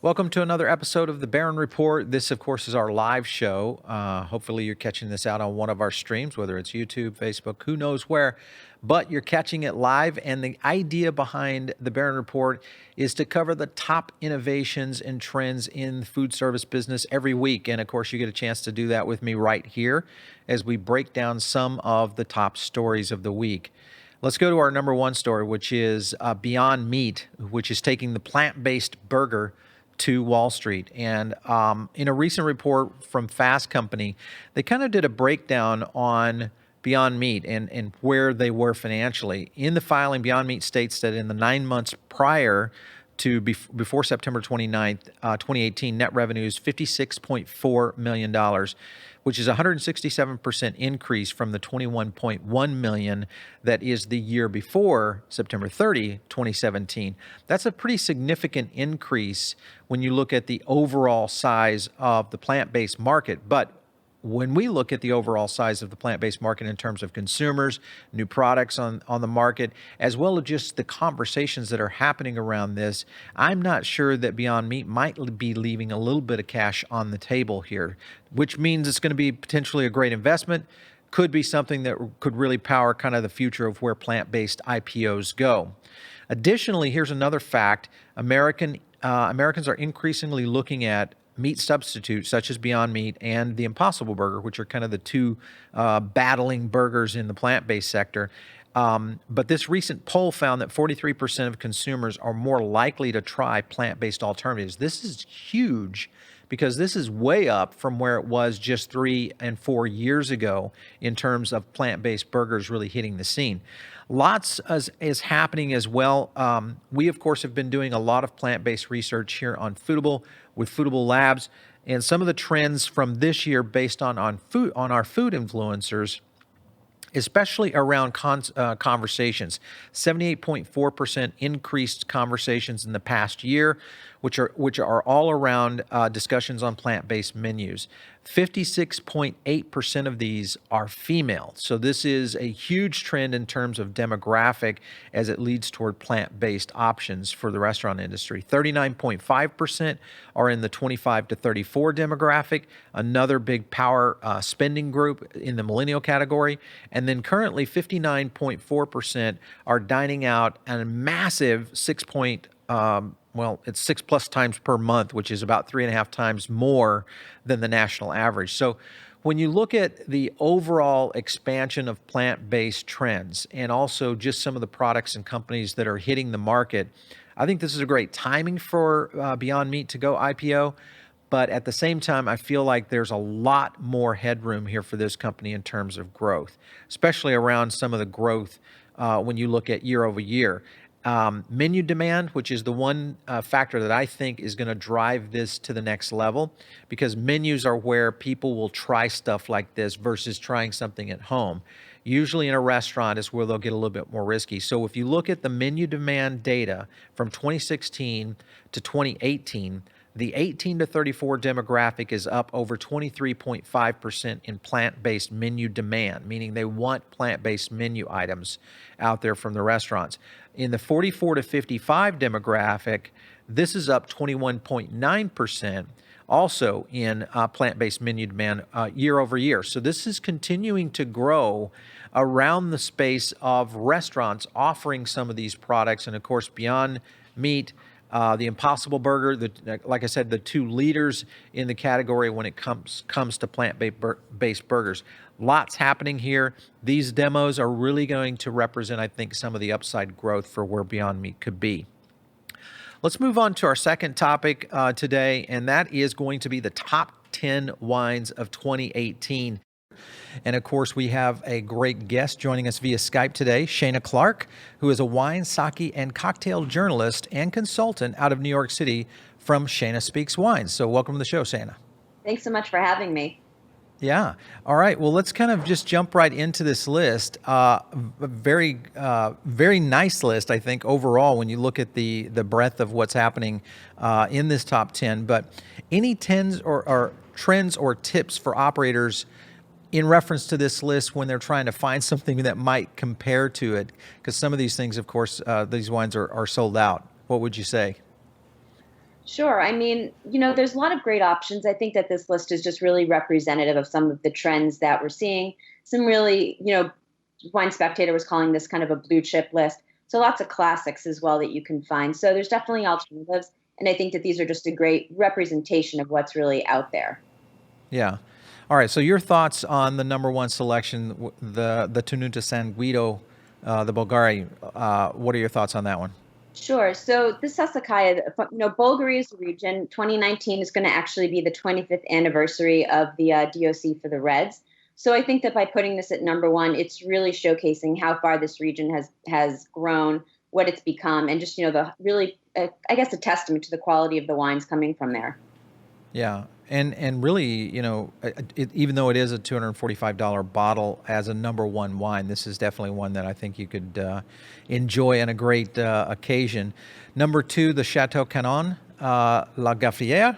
Welcome to another episode of the Barron Report. This, of course, is our live show. Hopefully you're catching this out on one of our streams, whether it's YouTube, Facebook, who knows where, but you're catching it live. And the idea behind the Barron Report is to cover the top innovations and trends in the food service business every week. And of course, you get a chance to do that with me right here as we break down some of the top stories of the week. Let's go to our number one story, which is Beyond Meat, which is taking the plant-based burger to Wall Street. And in a recent report from Fast Company, they kind of did a breakdown on Beyond Meat and where they were financially. In the filing, Beyond Meat states that in the 9 months prior to before September 29th, 2018, net revenues $56.4 million, which is a 167% increase from the $21.1 million that is the year before September 30, 2017. That's a pretty significant increase when you look at the overall size of the plant-based market. But when we look at the overall size of the plant-based market in terms of consumers, new products on the market, as well as just the conversations that are happening around this, I'm not sure that Beyond Meat might be leaving a little bit of cash on the table here, which means it's going to be potentially a great investment, could be something that could really power kind of the future of where plant-based IPOs go. Additionally, here's another fact. Americans are increasingly looking at meat substitutes such as Beyond Meat and the Impossible Burger, which are kind of the two battling burgers in the plant-based sector. But this recent poll found that 43% of consumers are more likely to try plant-based alternatives. This is huge because this is way up from where it was just 3 and 4 years ago in terms of plant-based burgers really hitting the scene. Lots is happening as well. We, of course, have been doing a lot of plant-based research here on Foodable with Foodable Labs, and some of the trends from this year based on our food influencers, especially around conversations. 78.4% increased conversations in the past year, which are all around discussions on plant-based menus. 56.8% of these are female. So this is a huge trend in terms of demographic as it leads toward plant-based options for the restaurant industry. 39.5% are in the 25 to 34 demographic, another big power spending group in the millennial category. And then currently 59.4% are dining out at a massive it's 6+ times per month, which is about 3.5 times more than the national average. So when you look at the overall expansion of plant-based trends and also just some of the products and companies that are hitting the market, I think this is a great timing for Beyond Meat to go IPO. But at the same time, I feel like there's a lot more headroom here for this company in terms of growth, especially around some of the growth when you look at year over year. Menu demand, which is the one factor that I think is going to drive this to the next level, because menus are where people will try stuff like this versus trying something at home. Usually in a restaurant is where they'll get a little bit more risky. So if you look at the menu demand data from 2016 to 2018, the 18 to 34 demographic is up over 23.5% in plant-based menu demand, meaning they want plant-based menu items out there from the restaurants. In the 44 to 55 demographic, this is up 21.9%, also in plant-based menu demand year over year. So this is continuing to grow around the space of restaurants offering some of these products. And of course, Beyond Meat, the Impossible Burger, like I said, the two leaders in the category when it comes to plant-based burgers. Lots happening here. These demos are really going to represent, I think, some of the upside growth for where Beyond Meat could be. Let's move on to our second topic today, and that is going to be the top 10 wines of 2018. And of course, we have a great guest joining us via Skype today, Shana Clark, who is a wine, sake, and cocktail journalist and consultant out of New York City from Shana Speaks Wines. So welcome to the show, Shana. Thanks so much for having me. Yeah. All right. Well, let's kind of just jump right into this list. Very nice list, I think, overall, when you look at the breadth of what's happening in this top 10. But any trends or tips for operators in reference to this list when they're trying to find something that might compare to it? Because some of these things, of course, these wines are sold out. What would you say? Sure. I mean, there's a lot of great options. I think that this list is just really representative of some of the trends that we're seeing. Some really, Wine Spectator was calling this kind of a blue chip list. So lots of classics as well that you can find. So there's definitely alternatives. And I think that these are just a great representation of what's really out there. Yeah. All right. So your thoughts on the number one selection, the Tenuta San Guido, the Bulgari. What are your thoughts on that one? Sure. So this Sassicaia, Bulgaria's region, 2019 is going to actually be the 25th anniversary of the DOC for the Reds. So I think that by putting this at number one, it's really showcasing how far this region has grown, what it's become, and just the really, I guess, a testament to the quality of the wines coming from there. Yeah, and really, even though it is a $245 bottle as a number one wine, this is definitely one that I think you could enjoy on a great occasion. Number two, the Chateau Canon, La Gaffière,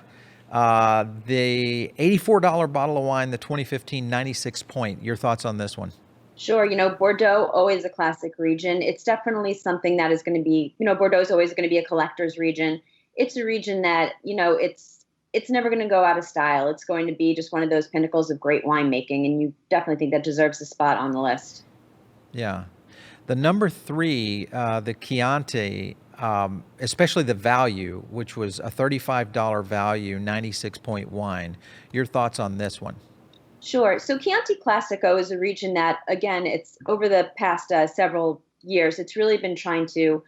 the $84 bottle of wine, the 2015 96 point. Your thoughts on this one? Sure, Bordeaux, always a classic region. It's definitely something that is going to be, Bordeaux is always going to be a collector's region. It's a region that, it's never going to go out of style. It's going to be just one of those pinnacles of great winemaking, and you definitely think that deserves a spot on the list. Yeah. The number three, the Chianti, especially the value, which was a $35 value, 96 point wine. Your thoughts on this one? Sure. So Chianti Classico is a region that, again, it's over the past several years, it's really been trying to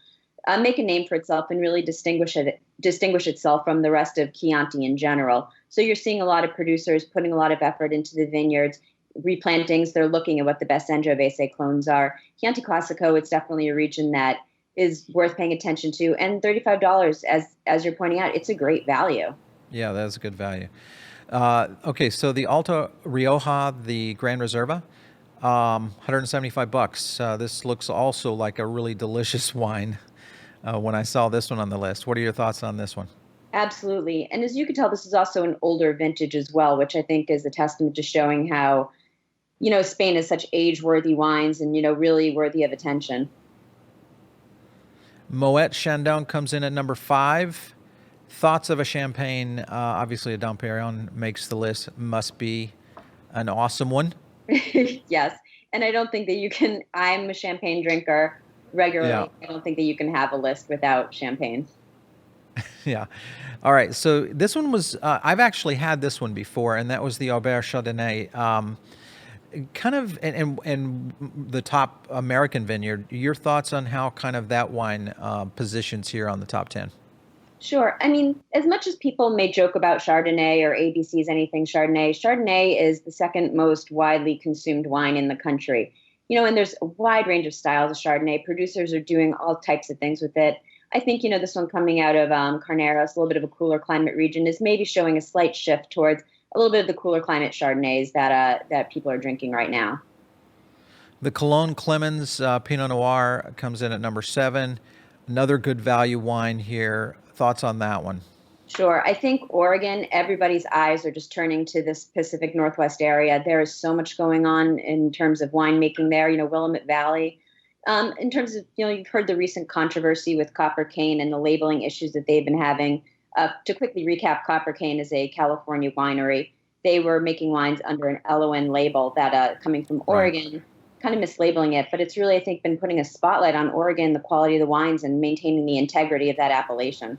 make a name for itself and really distinguish itself from the rest of Chianti in general. So you're seeing a lot of producers putting a lot of effort into the vineyards, replantings. They're looking at what the best Sangiovese clones are. Chianti Classico, it's definitely a region that is worth paying attention to. And $35, as you're pointing out, it's a great value. Yeah, that's a good value. Okay, so the Alta Rioja, the Grand Reserva, 175 bucks. This looks also like a really delicious wine. When I saw this one on the list, what are your thoughts on this one? Absolutely. And as you can tell, this is also an older vintage as well, which I think is a testament to showing how, Spain has such age-worthy wines and, really worthy of attention. Moet Chandon comes in at number five. Thoughts of a champagne? Obviously, a Dom Perignon makes the list. Must be an awesome one. Yes. And I don't think that I'm a champagne drinker regularly. Yeah. I don't think that you can have a list without champagne. Yeah. All right. So this one was, I've actually had this one before, and that was the Aubert Chardonnay. Kind of, and the top American vineyard. Your thoughts on how kind of that wine positions here on the top 10? Sure. I mean, as much as people may joke about Chardonnay or ABC's anything Chardonnay, Chardonnay is the second most widely consumed wine in the country. And there's a wide range of styles of Chardonnay. Producers are doing all types of things with it. I think, this one coming out of Carneros, a little bit of a cooler climate region, is maybe showing a slight shift towards a little bit of the cooler climate Chardonnays that people are drinking right now. The Cologne Clemens Pinot Noir comes in at number seven. Another good value wine here. Thoughts on that one? Sure. I think Oregon, everybody's eyes are just turning to this Pacific Northwest area. There is so much going on in terms of winemaking there, Willamette Valley. In terms of, you've heard the recent controversy with Copper Cane and the labeling issues that they've been having. To quickly recap, Copper Cane is a California winery. They were making wines under an LON label that coming from Oregon, right, kind of mislabeling it. But it's really, I think, been putting a spotlight on Oregon, the quality of the wines, and maintaining the integrity of that appellation.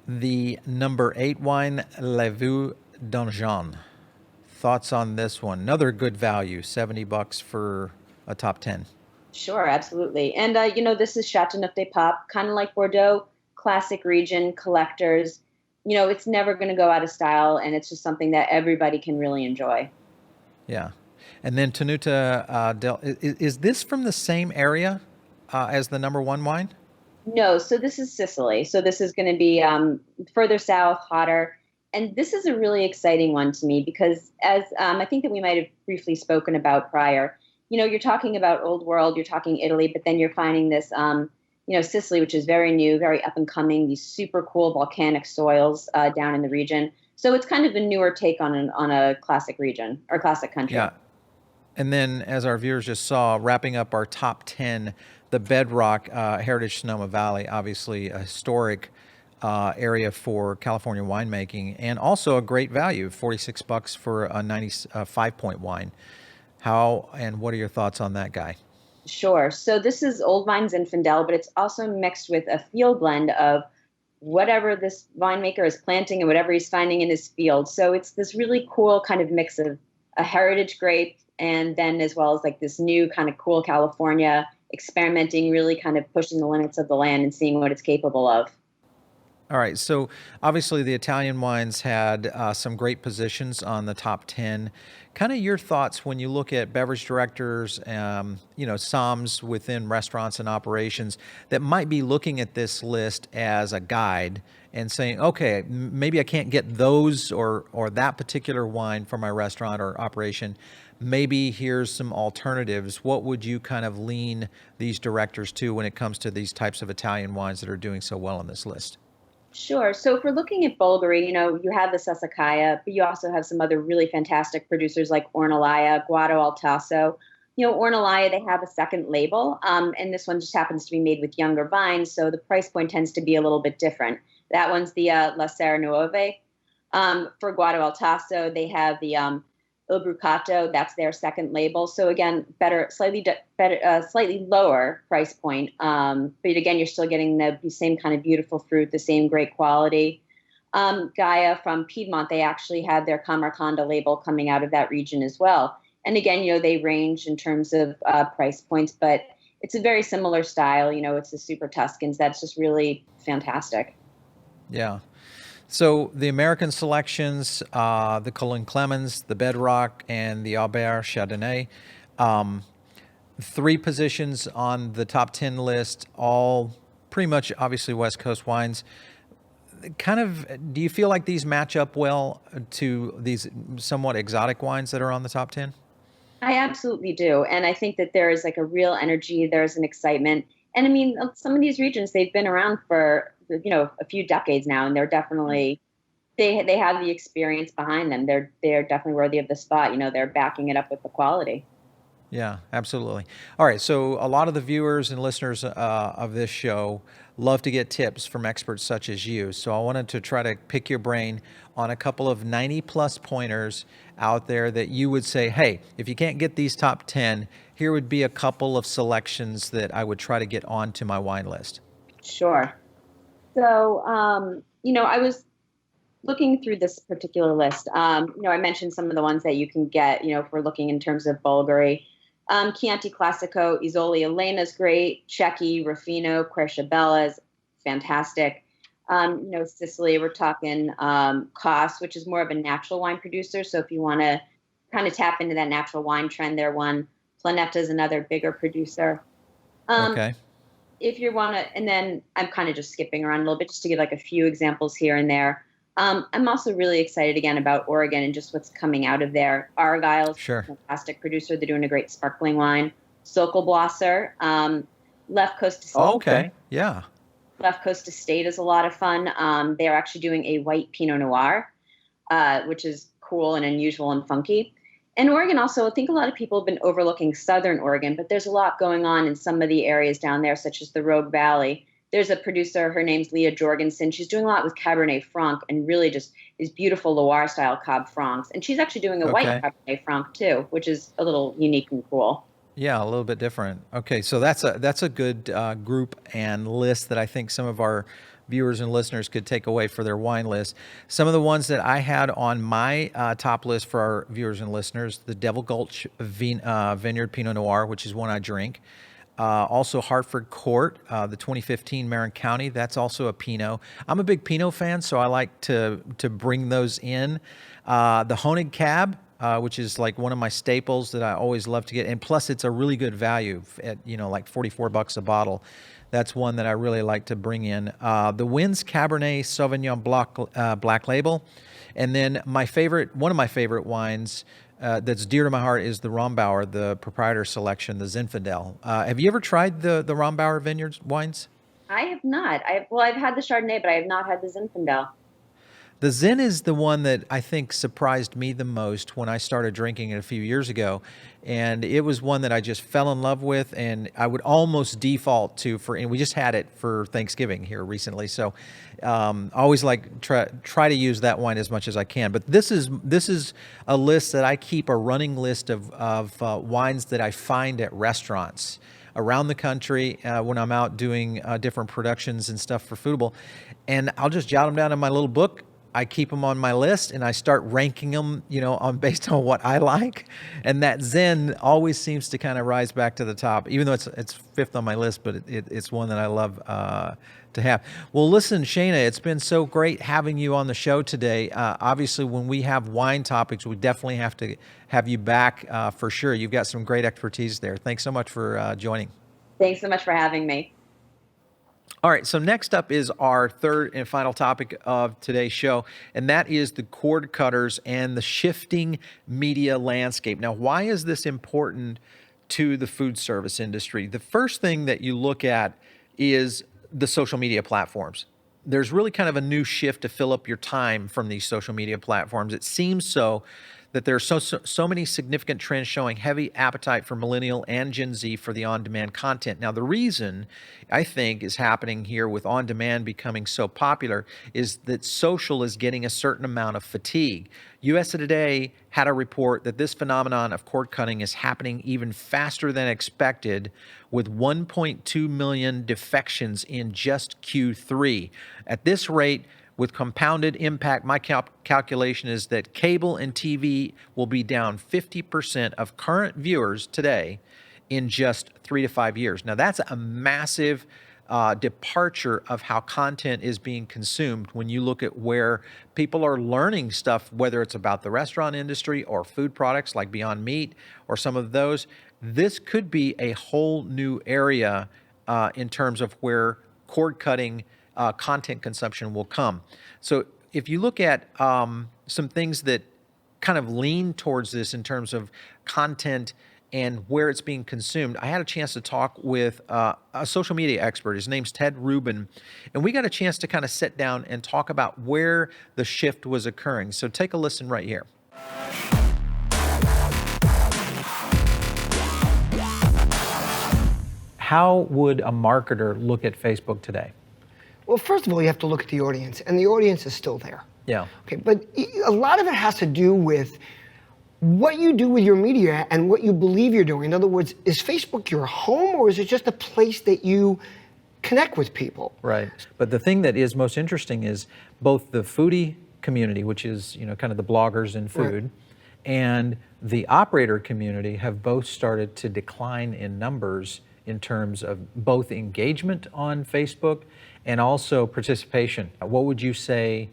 The number eight wine, Le Vieux d'Anjou. Thoughts on this one? Another good value, $70 for a top 10. Sure, absolutely. And, this is Châteauneuf des Papes, kind of like Bordeaux, classic region, collectors. It's never going to go out of style, and it's just something that everybody can really enjoy. Yeah. And then Tenuta is this from the same area as the number one wine? No, so this is Sicily. So this is going to be further south, hotter. And this is a really exciting one to me because as I think that we might have briefly spoken about prior, you're talking about old world, you're talking Italy, but then you're finding this, Sicily, which is very new, very up and coming, these super cool volcanic soils down in the region. So it's kind of a newer take on a classic region or classic country. Yeah. And then as our viewers just saw, wrapping up our top 10, the Bedrock Heritage Sonoma Valley, obviously a historic area for California winemaking, and also a great value, $46 for a 95 point wine. How and what are your thoughts on that guy? Sure. So this is Old Vine Zinfandel, but it's also mixed with a field blend of whatever this winemaker is planting and whatever he's finding in his field. So it's this really cool kind of mix of a heritage grape and then as well as like this new kind of cool California experimenting, really kind of pushing the limits of the land and seeing what it's capable of. All right, so obviously the Italian wines had some great positions on the top 10. Kind of your thoughts when you look at beverage directors, SOMs within restaurants and operations that might be looking at this list as a guide and saying, okay, maybe I can't get those or that particular wine for my restaurant or operation. Maybe here's some alternatives. What would you kind of lean these directors to when it comes to these types of Italian wines that are doing so well on this list? Sure. So if we're looking at Bulgari, you have the Sassicaia, but you also have some other really fantastic producers like Ornellaia, Guado Altasso. Ornellaia, they have a second label, and this one just happens to be made with younger vines, so the price point tends to be a little bit different. That one's the La Serra Nuove. For Guado Altasso, they have the Il Brucato. That's their second label. So again, better, slightly lower price point. But again, you're still getting the same kind of beautiful fruit, the same great quality. Gaia from Piedmont, they actually had their Camarconda label coming out of that region as well. And again, they range in terms of price points, but it's a very similar style. It's the Super Tuscans. That's just really fantastic. Yeah. So the American selections, the Cullen Clemens, the Bedrock, and the Aubert Chardonnay, three positions on the top 10 list, all pretty much obviously West Coast wines. Kind of, do you feel like these match up well to these somewhat exotic wines that are on the top 10? I absolutely do. And I think that there is like a real energy, there's an excitement. And I mean, some of these regions, they've been around for, a few decades now, and they're definitely, they have the experience behind them. They're definitely worthy of the spot. They're backing it up with the quality. Yeah, absolutely. All right. So a lot of the viewers and listeners of this show love to get tips from experts such as you. So I wanted to try to pick your brain on a couple of 90 plus pointers out there that you would say, hey, if you can't get these top 10, here would be a couple of selections that I would try to get onto my wine list. Sure. So, I was looking through this particular list. I mentioned some of the ones that you can get, if we're looking in terms of Bulgari. Chianti Classico, Isole Elena's great. Cecchi, Ruffino, Quercia is fantastic. Sicily, we're talking Kos, which is more of a natural wine producer. So if you want to kind of tap into that natural wine trend, they're one. Planeta is another bigger producer. Okay. If you want to, and then I'm kind of just skipping around a little bit just to give like a few examples here and there. I'm also really excited again about Oregon and just what's coming out of there. Argyle's Sure. a fantastic producer. They're doing a great sparkling wine. Sokolblosser, Left Coast Estate. Oh, okay. Yeah. Left Coast Estate is a lot of fun. They're actually doing a white Pinot Noir, which is cool and unusual and funky. And Oregon also, I think a lot of people have been overlooking Southern Oregon, but there's a lot going on in some of the areas down there, such as the Rogue Valley. There's a producer, her name's Leah Jorgensen. She's doing a lot with Cabernet Franc and really just these beautiful Loire-style Cab Francs. And she's actually doing a white Cabernet Franc too, which is a little unique and cool. Yeah, a little bit different. Okay, so that's a good group and list that I think some of our viewers and listeners could take away for their wine list. Some of the ones that I had on my top list for our viewers and listeners: the Devil Gulch Vineyard Pinot Noir, which is one I drink. Also Hartford Court, the 2015 Marin County. That's also a Pinot. I'm a big Pinot fan, so I like to bring those in. The Honig Cab, which is like one of my staples that I always love to get. And plus it's a really good value at, like $44 a bottle. That's one that I really like to bring in. The Wynn's Cabernet Sauvignon Black Label. And then one of my favorite wines that's dear to my heart is the Rombauer, the proprietor selection, the Zinfandel. Have you ever tried the Rombauer Vineyards wines? I have not. I've had the Chardonnay, but I have not had the Zinfandel. The Zen is the one that I think surprised me the most when I started drinking it a few years ago. And it was one that I just fell in love with, and I would almost default to and we just had it for Thanksgiving here recently. So I always like try to use that wine as much as I can. But this is a list that I keep, a running list of wines that I find at restaurants around the country when I'm out doing different productions and stuff for Foodable. And I'll just jot them down in my little book. I keep them on my list and I start ranking them, based on what I like. And that Zen always seems to kind of rise back to the top, even though it's fifth on my list, but it's one that I love to have. Well, listen, Shana, it's been so great having you on the show today. Obviously, when we have wine topics, we definitely have to have you back for sure. You've got some great expertise there. Thanks so much for joining. Thanks so much for having me. All right, so next up is our third and final topic of today's show, and that is the cord cutters and the shifting media landscape. Now, why is this important to the food service industry? The first thing that you look at is the social media platforms. There's really kind of a new shift to fill up your time from these social media platforms. It seems so that there are so many significant trends showing heavy appetite for millennial and Gen Z for the on-demand content. Now, the reason I think is happening here with on-demand becoming so popular is that social is getting a certain amount of fatigue. USA Today had a report that this phenomenon of cord cutting is happening even faster than expected, with 1.2 million defections in just Q3. At this rate, with compounded impact, my calculation is that cable and TV will be down 50% of current viewers today in just 3 to 5 years. Now, that's a massive departure of how content is being consumed when you look at where people are learning stuff, whether it's about the restaurant industry or food products like Beyond Meat or some of those. This could be a whole new area in terms of where cord cutting content consumption will come. So if you look at some things that kind of lean towards this in terms of content and where it's being consumed, I had a chance to talk with a social media expert. His name's Ted Rubin, and we got a chance to kind of sit down and talk about where the shift was occurring. So take a listen right here. How would a marketer look at Facebook today? Well, first of all, you have to look at the audience, and the audience is still there. Yeah. Okay, but a lot of it has to do with what you do with your media and what you believe you're doing. In other words, is Facebook your home, or is it just a place that you connect with people? Right. But the thing that is most interesting is both the foodie community, which is, kind of the bloggers in food, right, and the operator community have both started to decline in numbers in terms of both engagement on Facebook and also participation. What would you say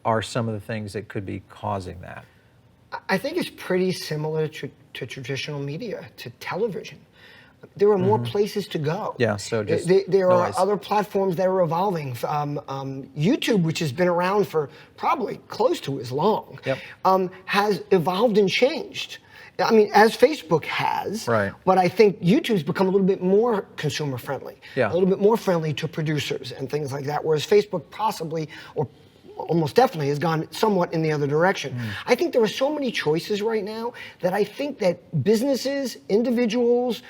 are some of the things that could be causing that? I think it's pretty similar to traditional media, to television. There are more places to go. Yeah, so just there are other platforms that are evolving. YouTube, which has been around for probably close to as long, yep, has evolved and changed. I mean, as Facebook has, right, but I think YouTube's become a little bit more consumer friendly, yeah, a little bit more friendly to producers and things like that, whereas Facebook possibly, or almost definitely, has gone somewhat in the other direction. I think there are so many choices right now that I think that businesses, individuals,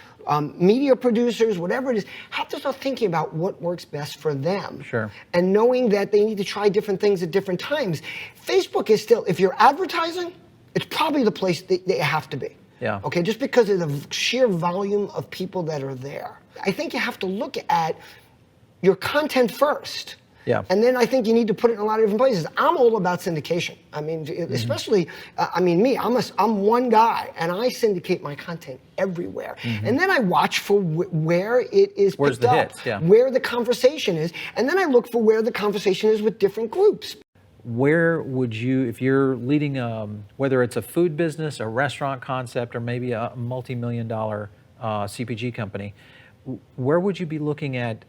media producers, whatever it is, have to start thinking about what works best for them. Sure. And knowing that they need to try different things at different times. Facebook is still, if you're advertising, it's probably the place that you have to be. Yeah. Okay, just because of the sheer volume of people that are there. I think you have to look at your content first. Yeah. And then I think you need to put it in a lot of different places. I'm all about syndication. I mean, especially, me, I'm one guy, and I syndicate my content everywhere. And then I watch for where it is Where's picked the up, hits? Yeah. where the conversation is, and then I look for where the conversation is with different groups. Where would you, if you're leading, whether it's a food business, a restaurant concept, or maybe a multi-million-dollar CPG company, where would you be looking at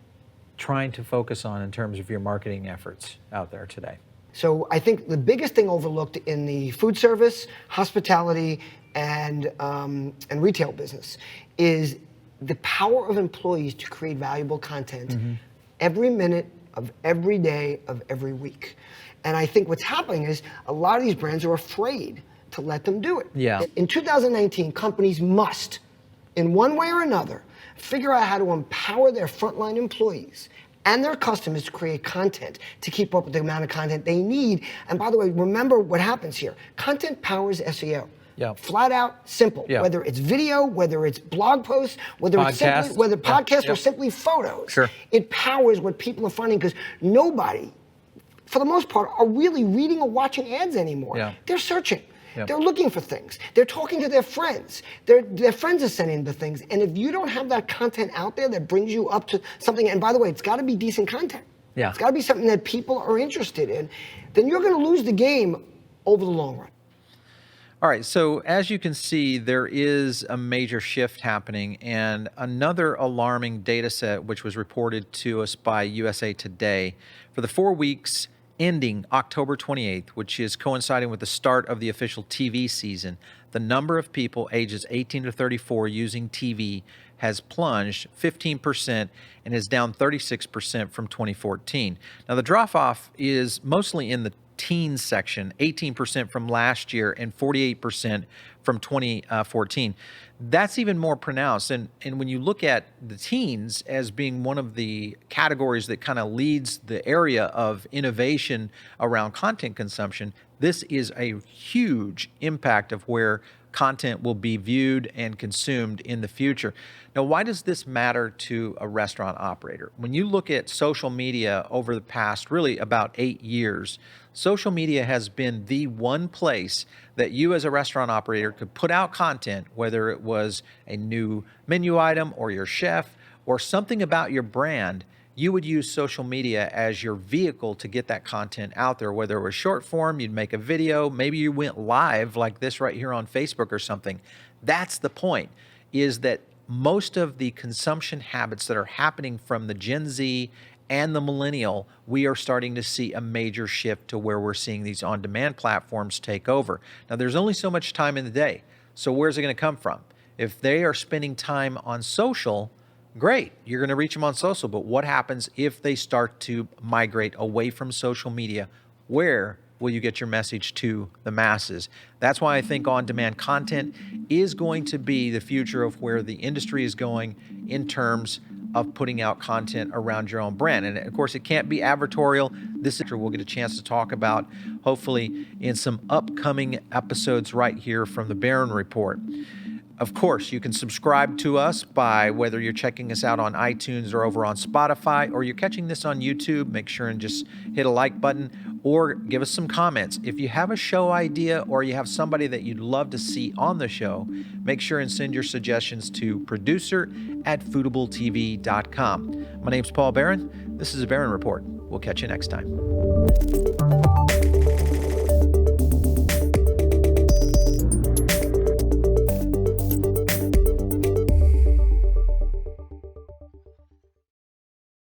trying to focus on in terms of your marketing efforts out there today? So I think the biggest thing overlooked in the food service, hospitality, and retail business is the power of employees to create valuable content every minute of every day of every week. And I think what's happening is a lot of these brands are afraid to let them do it. Yeah. In 2019, companies must, in one way or another, figure out how to empower their frontline employees and their customers to create content to keep up with the amount of content they need. And by the way, remember what happens here. Content powers SEO. Yeah. Flat out, simple. Yeah. Whether it's video, whether it's blog posts, whether it's simply, Podcasts. whether podcasts Yeah. or simply photos. Sure. It powers what people are finding because nobody, for the most part, are really reading or watching ads anymore. Yeah. They're searching. Yeah. They're looking for things. They're talking to their friends. Their friends are sending the things. And if you don't have that content out there that brings you up to something, and by the way, it's got to be decent content. Yeah. It's got to be something that people are interested in. Then you're going to lose the game over the long run. All right, so as you can see, there is a major shift happening, and another alarming data set which was reported to us by USA Today. For the 4 weeks ending October 28th, which is coinciding with the start of the official TV season, the number of people ages 18 to 34 using TV has plunged 15% and is down 36% from 2014. Now, the drop-off is mostly in the teens section, 18% from last year and 48% from 2014. That's even more pronounced. And when you look at the teens as being one of the categories that kind of leads the area of innovation around content consumption, this is a huge impact of where content will be viewed and consumed in the future. Now, why does this matter to a restaurant operator? When you look at social media over the past really about 8 years, social media has been the one place that you as a restaurant operator could put out content, whether it was a new menu item or your chef or something about your brand. You would use social media as your vehicle to get that content out there, whether it was short form, you'd make a video, maybe you went live like this right here on Facebook or something. That's the point, is that most of the consumption habits that are happening from the Gen Z and the millennial, we are starting to see a major shift to where we're seeing these on-demand platforms take over. Now, there's only so much time in the day, so where's it going to come from? If they are spending time on social, great, you're going to reach them on social, but what happens if they start to migrate away from social media? Where will you get your message to the masses? That's why I think on-demand content is going to be the future of where the industry is going in terms of putting out content around your own brand. And of course, it can't be advertorial. This we'll get a chance to talk about, hopefully, in some upcoming episodes right here from the Barron Report. Of course, you can subscribe to us by whether you're checking us out on iTunes or over on Spotify, or you're catching this on YouTube. Make sure and just hit a like button or give us some comments. If you have a show idea or you have somebody that you'd love to see on the show, make sure and send your suggestions to producer@foodabletv.com. My name's Paul Barron. This is a Barron Report. We'll catch you next time.